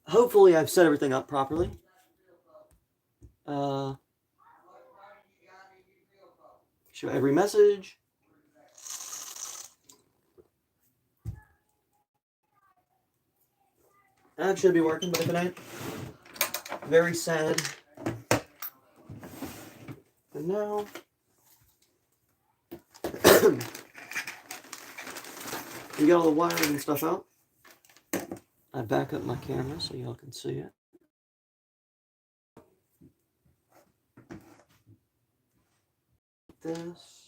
Hopefully I've set everything up properly. Show every message. That should be working, but if it ain't, very sad. And now, we got all the wiring and stuff out. I back up my camera so y'all can see it. This.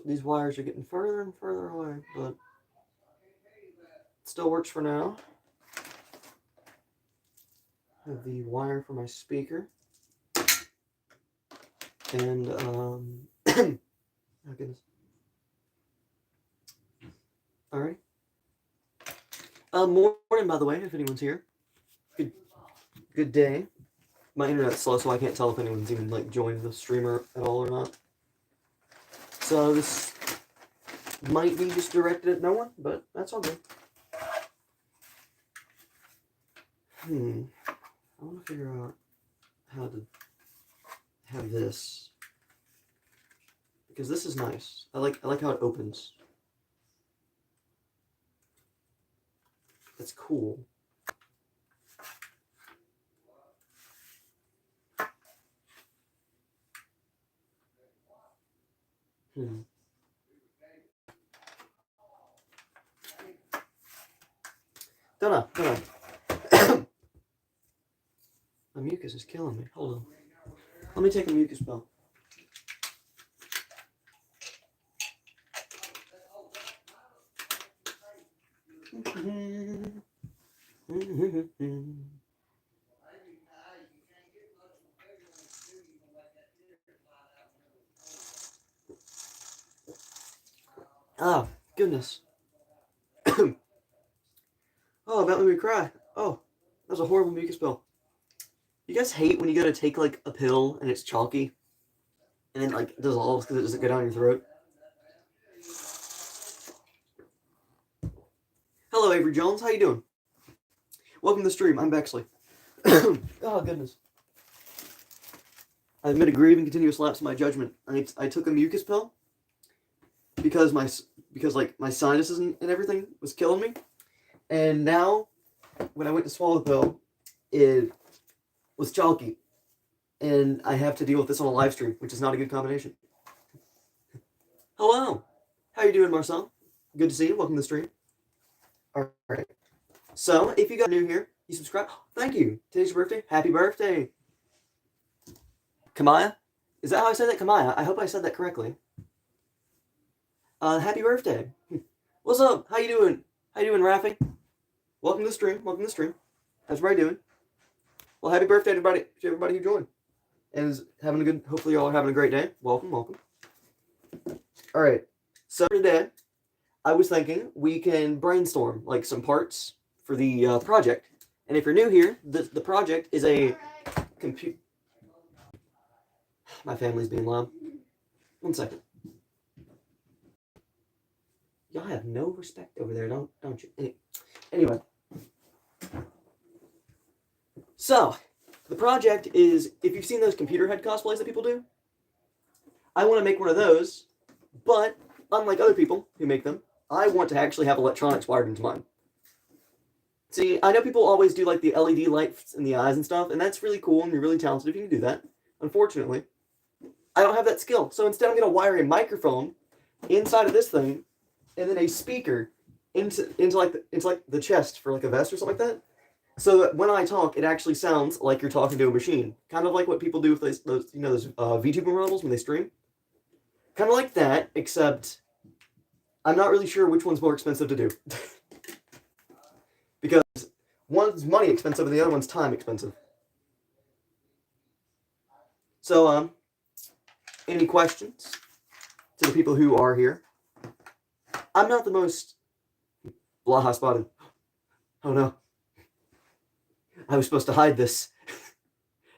These wires are getting further and further away, but it still works for now. I have the wire for my speaker. And, oh goodness. Alright. Morning, by the way, if anyone's here. Good day. My internet's slow, so I can't tell if anyone's even, like, joined the streamer at all or not. So this might be just directed at no one, but that's all good. I want to figure out how to have this, because this is nice. I like how it opens. That's cool. Don't know. My mucus is killing me. Hold on. Let me take a mucus pill. Oh, goodness. Oh, that made me cry. Oh, that was a horrible mucus pill. You guys hate when you go to take, like, a pill and it's chalky? And then, like, dissolves because it doesn't go down your throat? Hello, Avery Jones. How you doing? Welcome to the stream. I'm Bexley. Oh, goodness. I've made a grieving continuous lapse in my judgment. I took a mucus pill because my sinuses and everything was killing me. And now, when I went to swallow the pill, it was chalky. And I have to deal with this on a live stream, which is not a good combination. Hello. How you doing, Marcel? Good to see you. Welcome to the stream. All right. So, if you got new here, you subscribe. Thank you. Today's your birthday. Happy birthday. Kamaya? Is that how I said that? Kamaya. I hope I said that correctly. Happy birthday. What's up? How you doing? How you doing, Rafi? Welcome to the stream. Welcome to the stream. How's everybody doing? Well, happy birthday to everybody who joined. And is having a good, hopefully y'all are having a great day. Welcome. All right. So today, I was thinking we can brainstorm like some parts for the project. And if you're new here, the project is a compute. My family's being loud. 1 second. Y'all have no respect over there, don't you? Anyway. So, the project is, if you've seen those computer head cosplays that people do, I want to make one of those, but unlike other people who make them, I want to actually have electronics wired into mine. See, I know people always do like the LED lights in the eyes and stuff, and that's really cool, and you're really talented if you can do that. Unfortunately, I don't have that skill, so instead I'm going to wire a microphone inside of this thing, and then a speaker into the chest for like a vest or something like that. So that when I talk, it actually sounds like you're talking to a machine. Kind of like what people do with those VTuber models when they stream. Kind of like that, except I'm not really sure which one's more expensive to do. Because one's money expensive and the other one's time expensive. So, any questions to the people who are here? I'm not the most Blaha spotted. Oh no. I was supposed to hide this.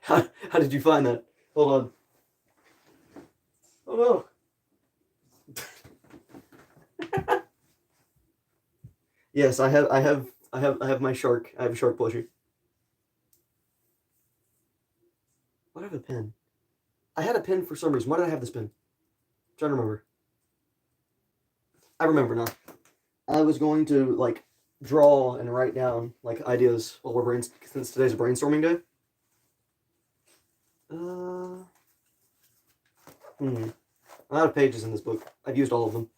How did you find that? Hold on. Oh no. Yes, I have my shark. I have a shark plushie. Why do I have a pen? I had a pen for some reason. Why did I have this pen? I'm trying to remember. I remember now. I was going to like draw and write down like ideas while we're since today's a brainstorming day. I'm out of pages in this book. I've used all of them.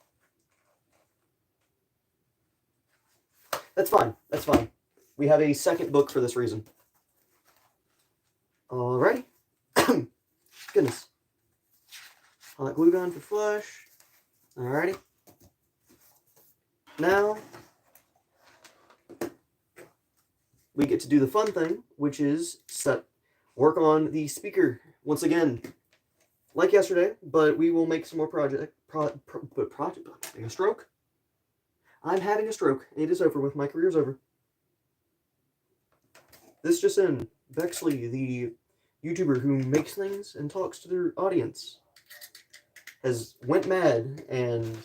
That's fine. That's fine. We have a second book for this reason. Alrighty. Goodness. Hot glue gun for flush. Alrighty. Now we get to do the fun thing, which is work on the speaker once again, like yesterday. But we will make some more project. Having a stroke. I'm having a stroke. It is over with. My career's over. This just in: Bexley, the YouTuber who makes things and talks to their audience, has went mad and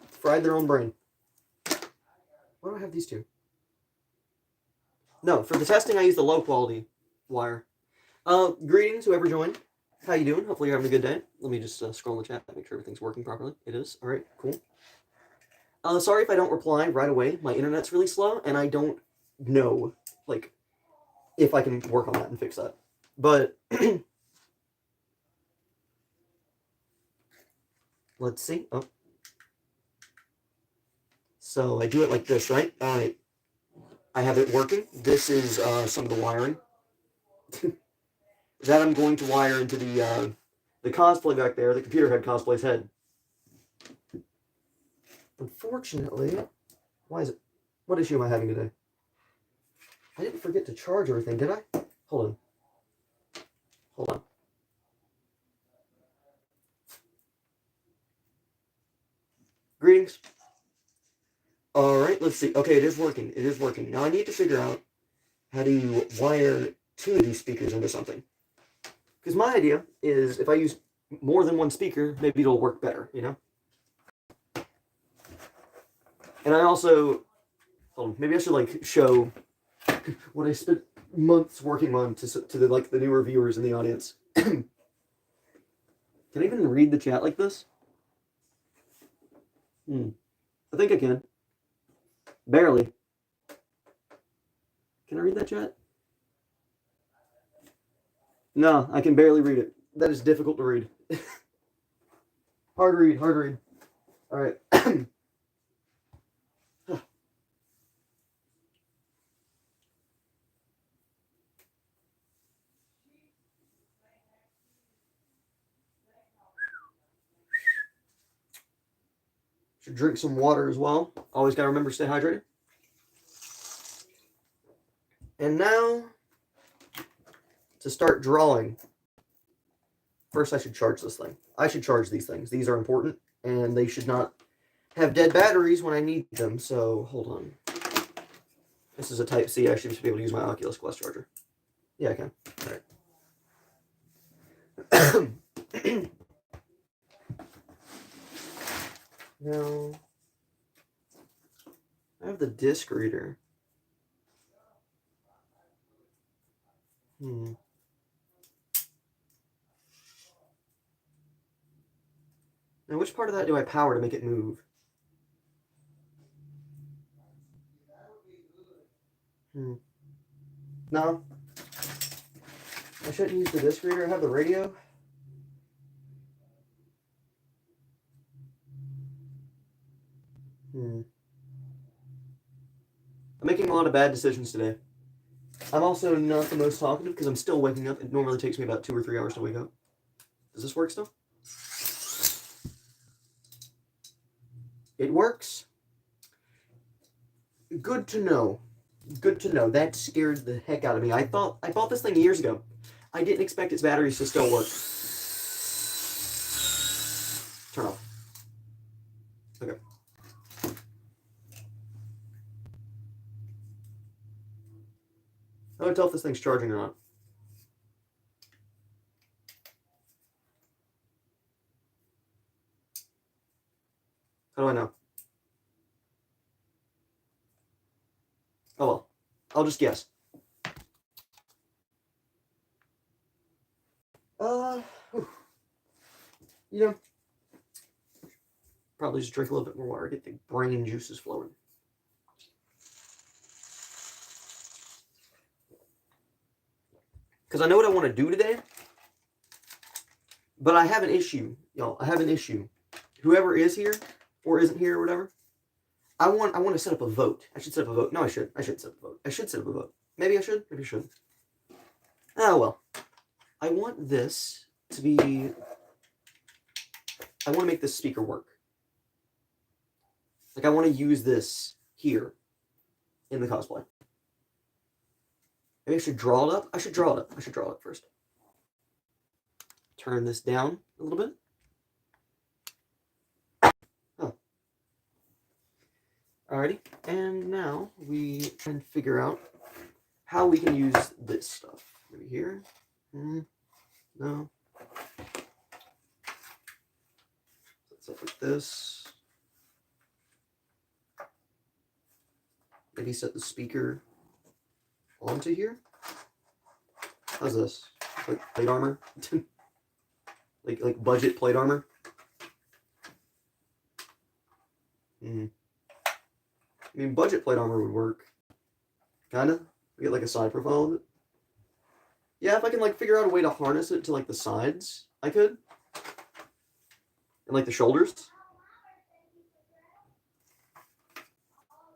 fried their own brain. Why do I have these two? No, for the testing I use the low quality wire. Greetings, whoever joined. How you doing? Hopefully you're having a good day. Let me just scroll in the chat, make sure everything's working properly. It is. All right, cool. Sorry if I don't reply right away. My internet's really slow, and I don't know, like, if I can work on that and fix that. But let's see. Oh. So I do it like this, right? All right. I have it working. This is some of the wiring. That I'm going to wire into the cosplay back there, the computer head cosplay's head. Unfortunately, why is it? What issue am I having today? I didn't forget to charge everything, did I? Hold on. Hold on. Greetings. Alright, let's see. Okay, it is working. It is working. Now I need to figure out how to wire two of these speakers into something. Because my idea is if I use more than one speaker, maybe it'll work better, you know? And I also, hold on, maybe I should like show what I spent months working on to the newer viewers in the audience. Can I even read the chat like this? I think I can. Barely. Can I read that chat? No, I can barely read it. That is difficult to read. Hard read, hard read. All right. Should drink some water as well. Always got to remember to stay hydrated. And now, to start drawing. First, I should charge this thing. I should charge these things. These are important, and they should not have dead batteries when I need them. So, hold on. This is a Type-C. I should just be able to use my Oculus Quest charger. Yeah, I can. All right. Now, I have the disc reader. Now, which part of that do I power to make it move? No. I shouldn't use the disc reader. I have the radio. I'm making a lot of bad decisions today. I'm also not the most talkative because I'm still waking up. It normally takes me about 2 or 3 hours to wake up. Does this work still? It works. Good to know. Good to know. That scared the heck out of me. I bought this thing years ago. I didn't expect its batteries to still work. Turn off. Okay. How do I tell if this thing's charging or not? How do I know? Oh well. I'll just guess. Whew. You know, probably just drink a little bit more water, get the brain juices flowing. Because I know what I want to do today, but I have an issue, y'all. I have an issue. Whoever is here or isn't here or whatever, I want to set up a vote. I should set up a vote. No, I should. I should set up a vote. I should set up a vote. Maybe I should. Maybe I should. Oh well. I want this to be. I want to make this speaker work. Like I want to use this here in the cosplay. Maybe I should draw it up. I should draw it up. I should draw it up first. Turn this down a little bit. Oh. Alrighty. And now we can figure out how we can use this stuff. Maybe here. No. Set up like this. Maybe set the speaker onto here. How's this? Like plate armor? like budget plate armor? I mean, budget plate armor would work. Kinda. Get like a side profile of it. Yeah, if I can like figure out a way to harness it to like the sides, I could. And like the shoulders.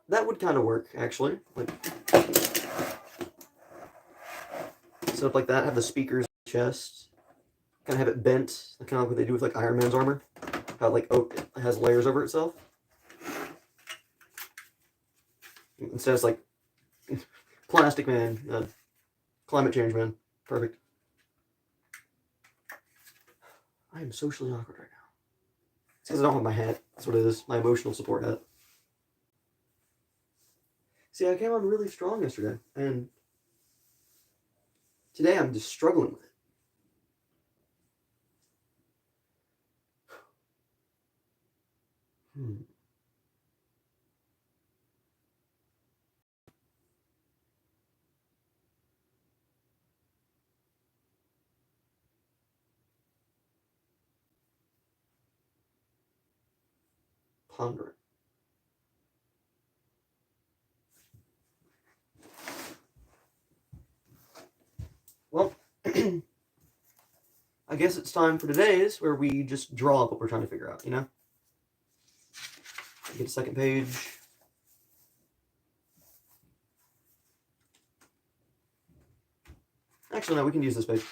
That would kind of work, actually. Like, set up like that, have the speakers on the chest. Kind of have it bent, kind of like what they do with like Iron Man's armor. How like it has layers over itself. Instead it's like Plastic Man, Climate Change Man. Perfect. I am socially awkward right now. It's because I don't have my hat. That's what it is. My emotional support hat. See, I came on really strong yesterday, and today I'm just struggling with it. Pondering. Well, I guess it's time for today's where we just draw up what we're trying to figure out, you know? Get a second page. Actually, no, we can use this page.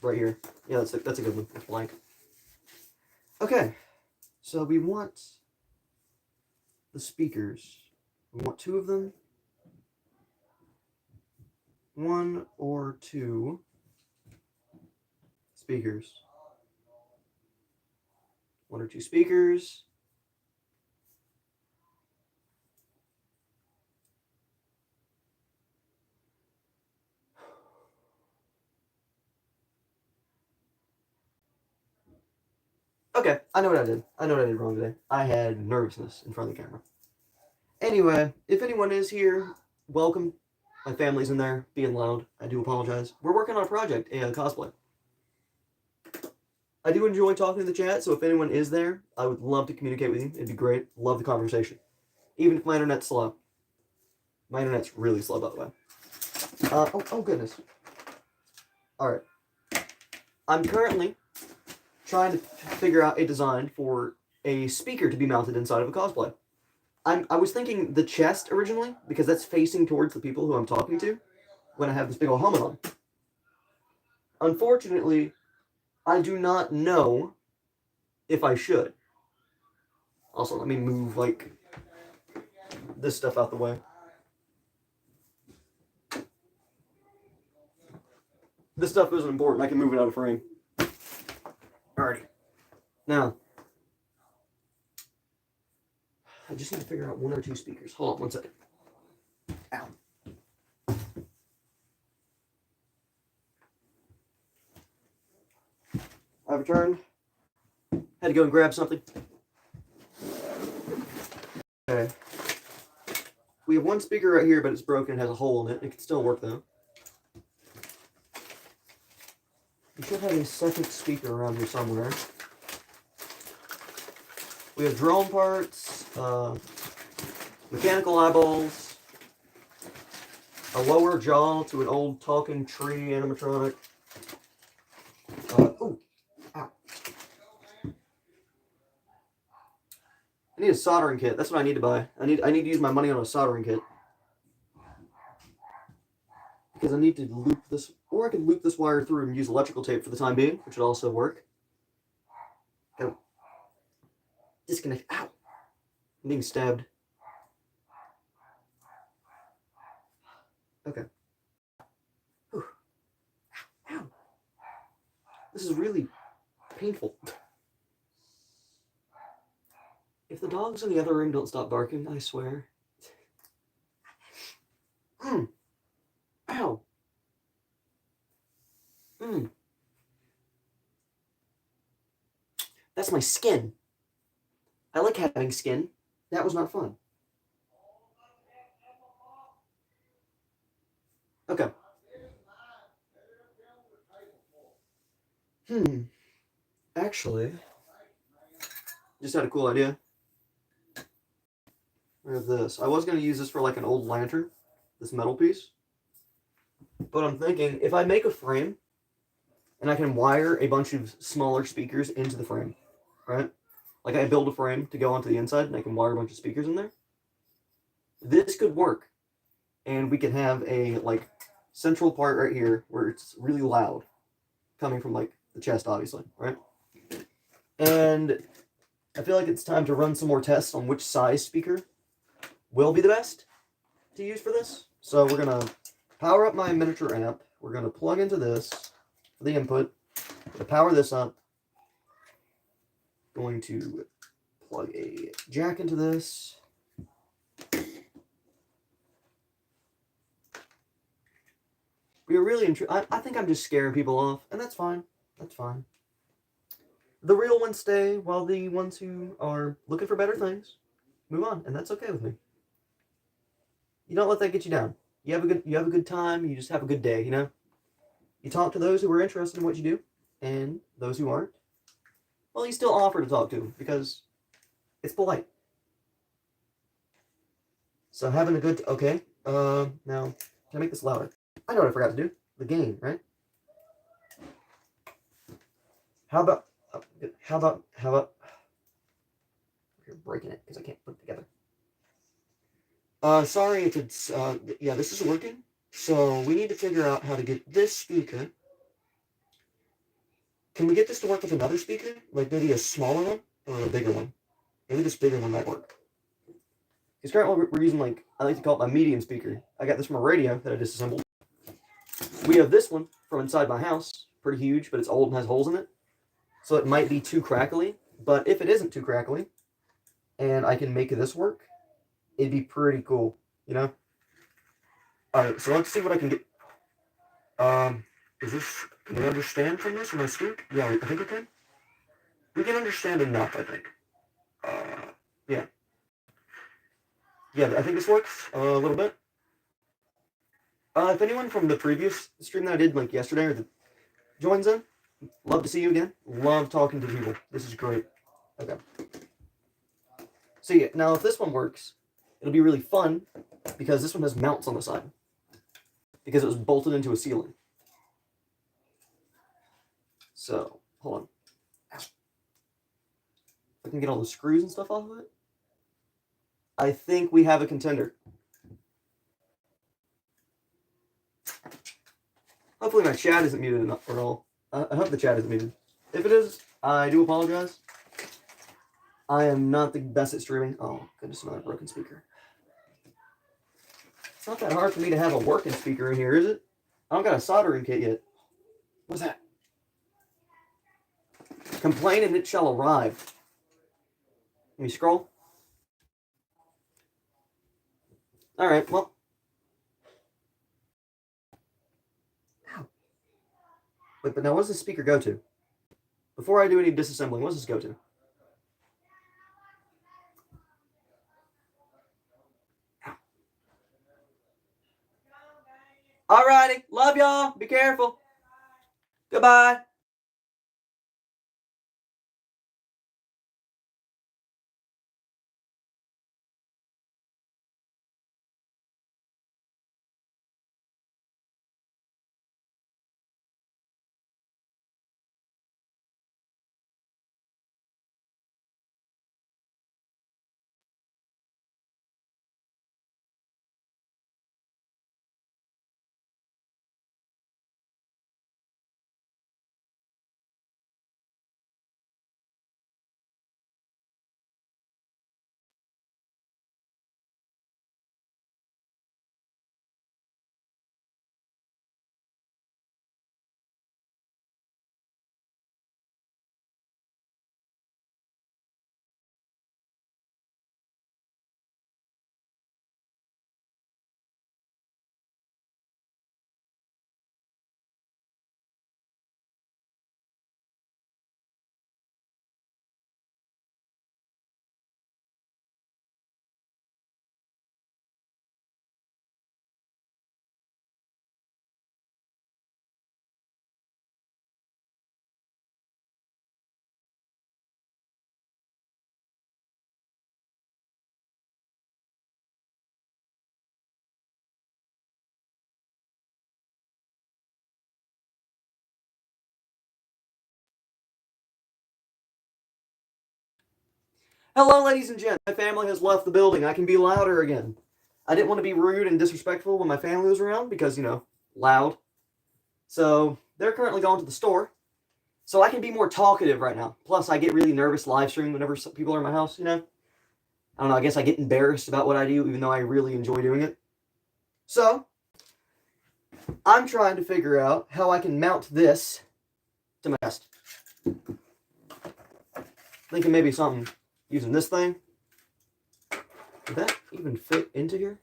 Right here. Yeah, that's a good one. It's blank. Okay, so we want the speakers. We want two of them. One or two speakers. One or two speakers. Okay, I know what I did. I know what I did wrong today. I had nervousness in front of the camera. Anyway, if anyone is here, welcome. My family's in there, being loud. I do apologize. We're working on a project, a cosplay. I do enjoy talking to the chat, so if anyone is there, I would love to communicate with you. It'd be great. Love the conversation. Even if my internet's slow. My internet's really slow, by the way. Oh goodness. Alright. I'm currently trying to figure out a design for a speaker to be mounted inside of a cosplay. I was thinking the chest originally, because that's facing towards the people who I'm talking to when I have this big old helmet on. Unfortunately, I do not know if I should. Also, let me move, like, this stuff out the way. This stuff isn't important. I can move it out of frame. Alrighty. Now, I just need to figure out one or two speakers. Hold on one second. I've returned. Had to go and grab something. Okay. We have one speaker right here, but it's broken. It has a hole in it. It can still work, though. We should have a second speaker around here somewhere. We have drone parts, mechanical eyeballs, a lower jaw to an old talking tree animatronic. Ooh, ow. I need a soldering kit. That's what I need to buy. I need to use my money on a soldering kit. Because I need to loop this, or I can loop this wire through and use electrical tape for the time being, which would also work. Gotta disconnect. Ow! I'm being stabbed. Okay. Whew. Ow. This is really painful. If the dogs in the other room don't stop barking, I swear. Ow. That's my skin. I like having skin. That was not fun. Okay. Actually, just had a cool idea. Look at this. I was going to use this for like an old lantern, this metal piece. But I'm thinking, if I make a frame, and I can wire a bunch of smaller speakers into the frame, right? Like I build a frame to go onto the inside, and I can wire a bunch of speakers in there. This could work. And we could have a, like, central part right here where it's really loud. Coming from, like, the chest, obviously, right? And I feel like it's time to run some more tests on which size speaker will be the best to use for this. So we're going to power up my miniature amp. We're going to plug into this for the input. To power this up, going to plug a jack into this. We are really I think I'm just scaring people off, and that's fine. That's fine. The real ones stay, while the ones who are looking for better things move on, and that's okay with me. You don't let that get you down. You have a good time. You just have a good day. You know. You talk to those who are interested in what you do, and those who aren't, well, you still offer to talk to them because it's polite. So having a good okay. Now can I make this louder? I know what I forgot to do. The gain, right? How about? You're breaking it because I can't put it together. Sorry if it's, yeah, this isn't working. So we need to figure out how to get this speaker. Can we get this to work with another speaker? Like maybe a smaller one or a bigger one? Maybe this bigger one might work. Because currently we're using, like, I like to call it my medium speaker. I got this from a radio that I disassembled. We have this one from inside my house. Pretty huge, but it's old and has holes in it. So it might be too crackly. But if it isn't too crackly, and I can make this work, it'd be pretty cool, you know? Alright, so let's see what I can get. Can we understand from this? Am I speak? Yeah, I think we can. We can understand enough, I think. Yeah. Yeah, I think this works a little bit. If anyone from the previous stream that I did, like yesterday, or joins in, love to see you again. Love talking to people. This is great. Okay. So yeah, now if this one works, it'll be really fun because this one has mounts on the side because it was bolted into a ceiling. So, hold on. Ow. I can get all the screws and stuff off of it. I think we have a contender. Hopefully my chat isn't muted enough at all. I hope the chat isn't muted. If it is, I do apologize. I am not the best at streaming. Oh, goodness, another broken speaker. It's not that hard for me to have a working speaker in here, is it? I don't got a soldering kit yet. What's that? Complain and it shall arrive. Let me scroll. Alright, well. Ow. Wait, but now what does the speaker go to? before I do any disassembling, what does this go to? Alrighty, love y'all. Be careful. Goodbye. Hello, ladies and gents. My family has left the building. I can be louder again. I didn't want to be rude and disrespectful when my family was around because, loud. So they're currently gone to the store. So I can be more talkative right now. Plus, I get really nervous live stream whenever people are in my house, I don't know, I guess I get embarrassed about what I do, even though I really enjoy doing it. So, I'm trying to figure out how I can mount this to my chest. Thinking maybe something using this thing. Would that even fit into here?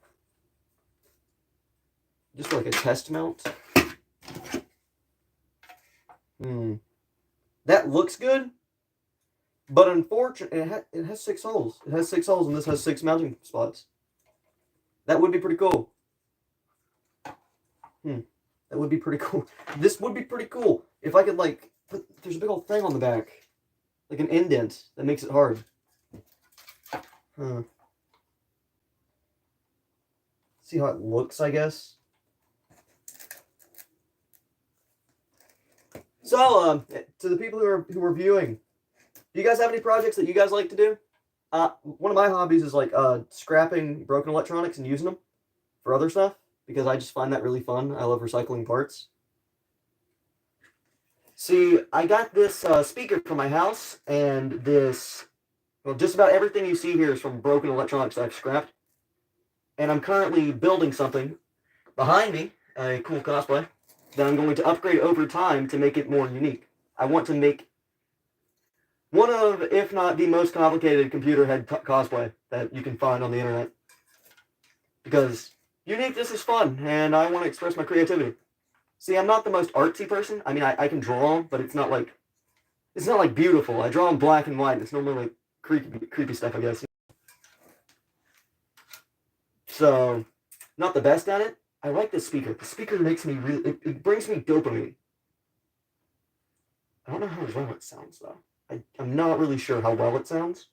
Just like a test mount. That looks good, but unfortunately, it has 6 holes. It has 6 holes, and this has 6 mounting spots. That would be pretty cool. That would be pretty cool. This would be pretty cool if I could there's a big old thing on the back, like an indent that makes it hard. See how it looks, I guess. So, to the people who are viewing, do you guys have any projects that you guys like to do? One of my hobbies is scrapping broken electronics and using them for other stuff because I just find that really fun. I love recycling parts. See, I got this speaker from my house, and just about everything you see here is from broken electronics that I've scrapped. And I'm currently building something behind me, a cool cosplay, that I'm going to upgrade over time to make it more unique. I want to make one of, if not the most complicated computer head cosplay that you can find on the internet. Because uniqueness is fun, and I want to express my creativity. See, I'm not the most artsy person. I mean, I can draw, but it's not like beautiful. I draw in black and white. It's normally like creepy stuff, I guess. So, not the best at it. I like this speaker. The speaker makes me it brings me dopamine. I don't know how well it sounds, though. I'm not really sure how well it sounds.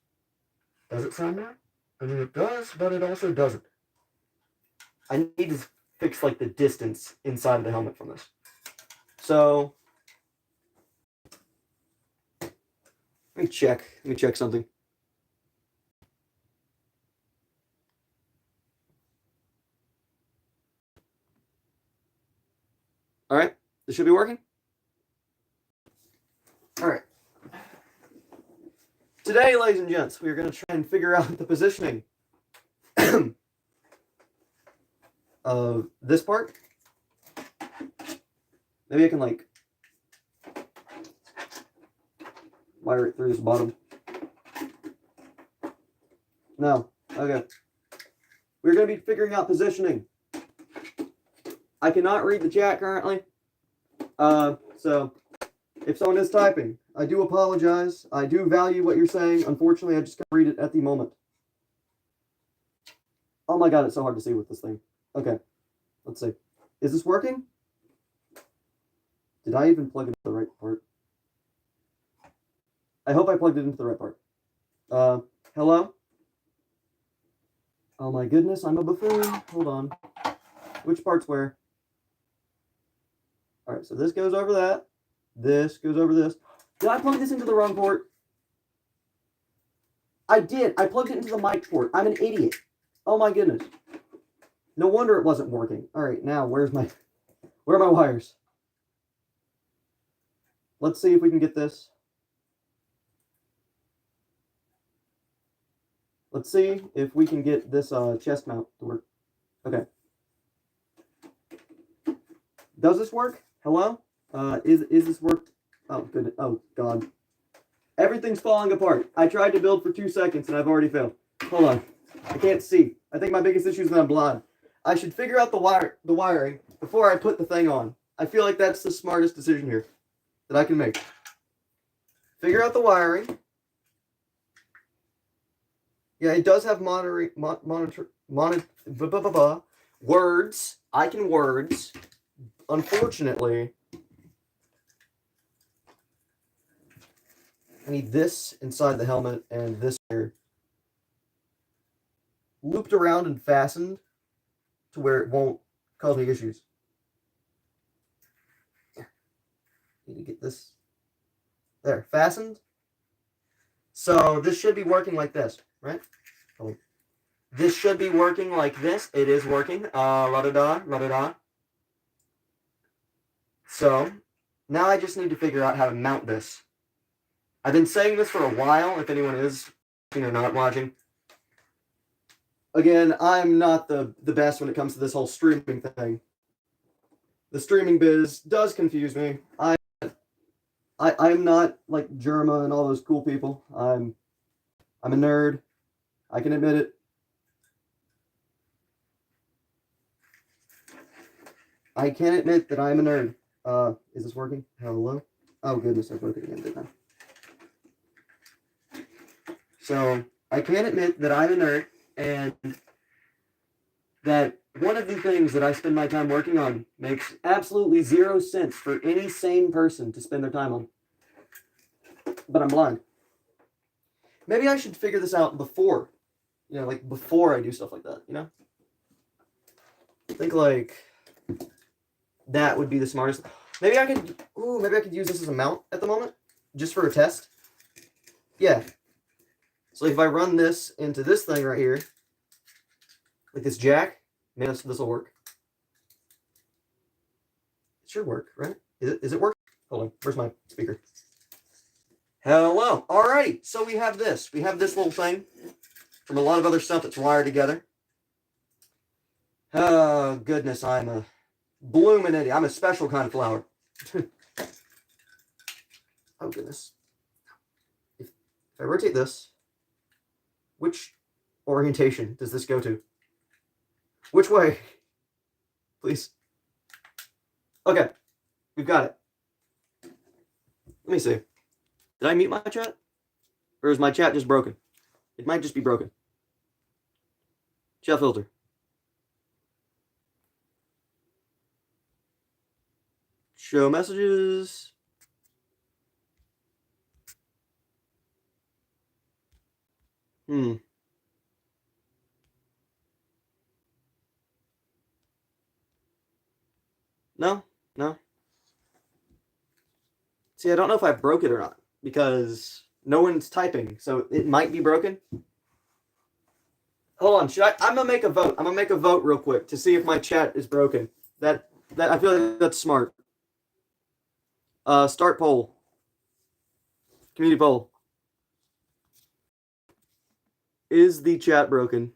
Does it sound good? I mean, it does, but it also doesn't. I need to fix, the distance inside of the helmet from this. So, let me check something. All right, this should be working. All right. Today, ladies and gents, we're going to try and figure out the positioning of this part. Maybe I can wire it through this bottom. No. Okay. We're going to be figuring out positioning. I cannot read the chat currently. So If someone is typing, I do apologize. I do value what you're saying. Unfortunately, I just can't read it at the moment. Oh my god, it's so hard to see with this thing. Okay, let's see. Is this working? Did I even plug it into the right part? I hope I plugged it into the right part. Hello? Oh my goodness, I'm a buffoon. Hold on. Which part's where? Alright, so this goes over that. This goes over this. Did I plug this into the wrong port? I did. I plugged it into the mic port. I'm an idiot. Oh my goodness. No wonder it wasn't working. Alright, now where are my wires? Let's see if we can get this. Let's see if we can get this chest mount to work. Okay. Does this work? Hello? Is this work? Oh, goodness. Oh, God. Everything's falling apart. I tried to build for 2 seconds and I've already failed. Hold on. I can't see. I think my biggest issue is that I'm blind. I should figure out the wiring before I put the thing on. I feel like that's the smartest decision here that I can make. Figure out the wiring. Yeah, it does have words. I can words. Unfortunately, I need this inside the helmet and this here looped around and fastened to where it won't cause me issues. Need to get this there fastened. So this should be working like this, right? Oh. This should be working like this. It is working. La-da-da, la-da-da. So now I just need to figure out how to mount this. I've been saying this for a while, if anyone is watching or not watching. Again, I'm not the best when it comes to this whole streaming thing. The streaming biz does confuse me. I'm not like Germa and all those cool people. I'm a nerd. I can admit it. I can admit that I'm a nerd. Is this working? Hello? Oh goodness, I broke it again, didn't I? So I can admit that I'm a nerd and that one of the things that I spend my time working on makes absolutely 0 sense for any sane person to spend their time on. But I'm blind. Maybe I should figure this out before, like before I do stuff like that, I think like that would be the smartest. Maybe I could use this as a mount at the moment, just for a test. Yeah. So like if I run this into this thing right here, like this jack, maybe this will work. It should work, right? Is it working? Hold on, where's my speaker? Hello. Alrighty, so we have this. We have this little thing from a lot of other stuff that's wired together. Oh, goodness, I'm a blooming idiot. I'm a special kind of flower. Oh, goodness. If I rotate this, which orientation does this go to? Which way? Please. Okay, we've got it. Let me see. Did I mute my chat? Or is my chat just broken? It might just be broken. Chat filter. Show messages. No. See, I don't know if I broke it or not because no one's typing, so it might be broken. Hold on, I'm gonna make a vote. I'm gonna make a vote real quick to see if my chat is broken. That I feel like that's smart. Start poll. Community poll. Is the chat broken?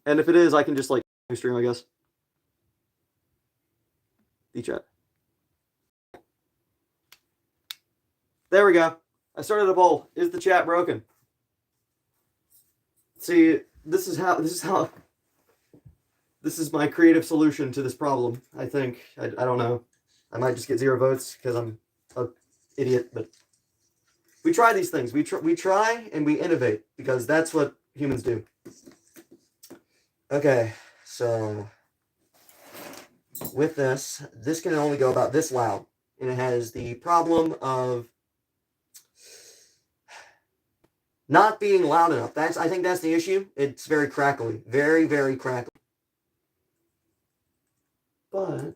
And if it is, I can just like stream, I guess. The chat. There we go. I started a poll. Is the chat broken? See, this is how This is my creative solution to this problem, I think. I don't know. I might just get 0 votes because I'm an idiot, but we try these things. We try and we innovate because that's what humans do. Okay, so with this can only go about this loud. And it has the problem of not being loud enough. I think that's the issue. It's very crackly. Very, very crackly. But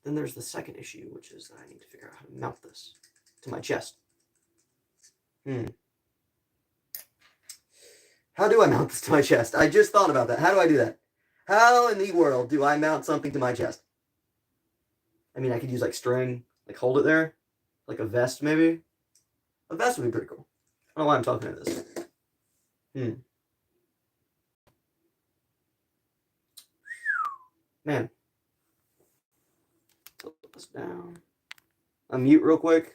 then there's the second issue, which is that I need to figure out how to mount this to my chest. How do I mount this to my chest? I just thought about that. How do I do that? How in the world do I mount something to my chest? I mean, I could use like string, like hold it there, like a vest maybe. A vest would be pretty cool. I don't know why I'm talking about this. Man. Put this down. Unmute real quick.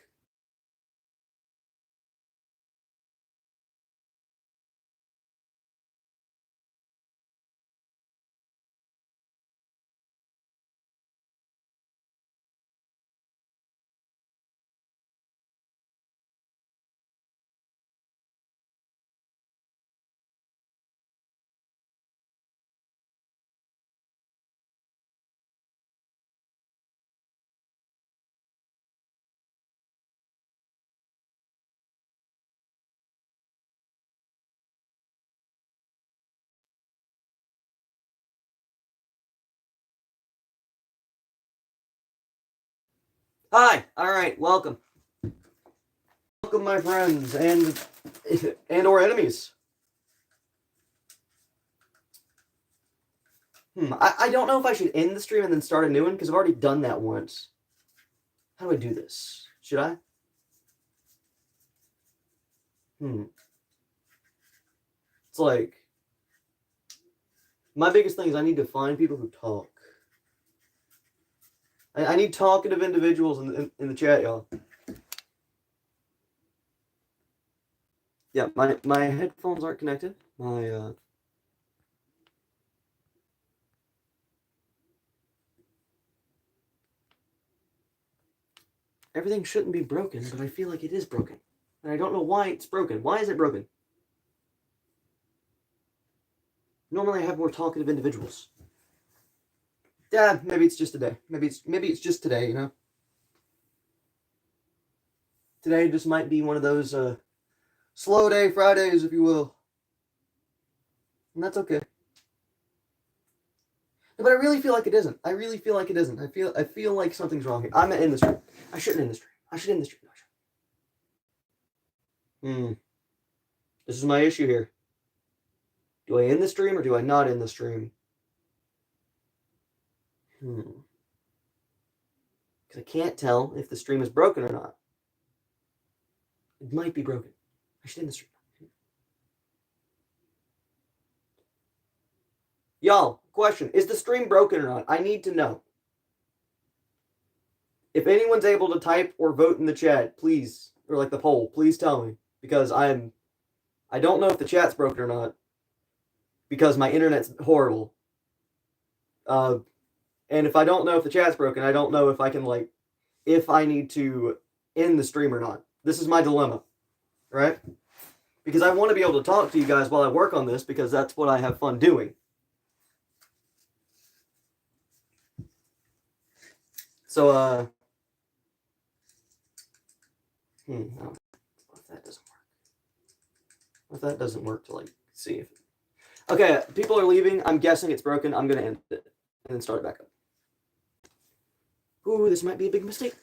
Hi. All right. Welcome. Welcome, my friends and or enemies. I don't know if I should end the stream and then start a new one because I've already done that once. How do I do this? Should I? It's like my biggest thing is I need to find people who talk. I need talkative individuals in the chat, y'all. Yeah, my headphones aren't connected. Everything shouldn't be broken, but I feel like it is broken. And I don't know why it's broken. Why is it broken? Normally I have more talkative individuals. Yeah, maybe it's just today. Maybe it's just today, you know? Today just might be one of those slow day Fridays, if you will. And that's okay. But I really feel like it isn't. I really feel like it isn't. I feel like something's wrong here. I'm in the stream. I shouldn't end the stream. I should end the stream. This is my issue here. Do I end the stream or do I not end the stream? Because I can't tell if the stream is broken or not. It might be broken. I should end the stream. Y'all, question. Is the stream broken or not? I need to know. If anyone's able to type or vote in the chat, please, or like the poll, please tell me. Because I don't know if the chat's broken or not. Because my internet's horrible. And if I don't know if the chat's broken, I don't know if I can, like, if I need to end the stream or not. This is my dilemma, right? Because I want to be able to talk to you guys while I work on this because that's what I have fun doing. So, what if that doesn't work? What if that doesn't work to, like, see if... Okay, people are leaving. I'm guessing it's broken. I'm going to end it and then start it back up. Ooh, this might be a big mistake.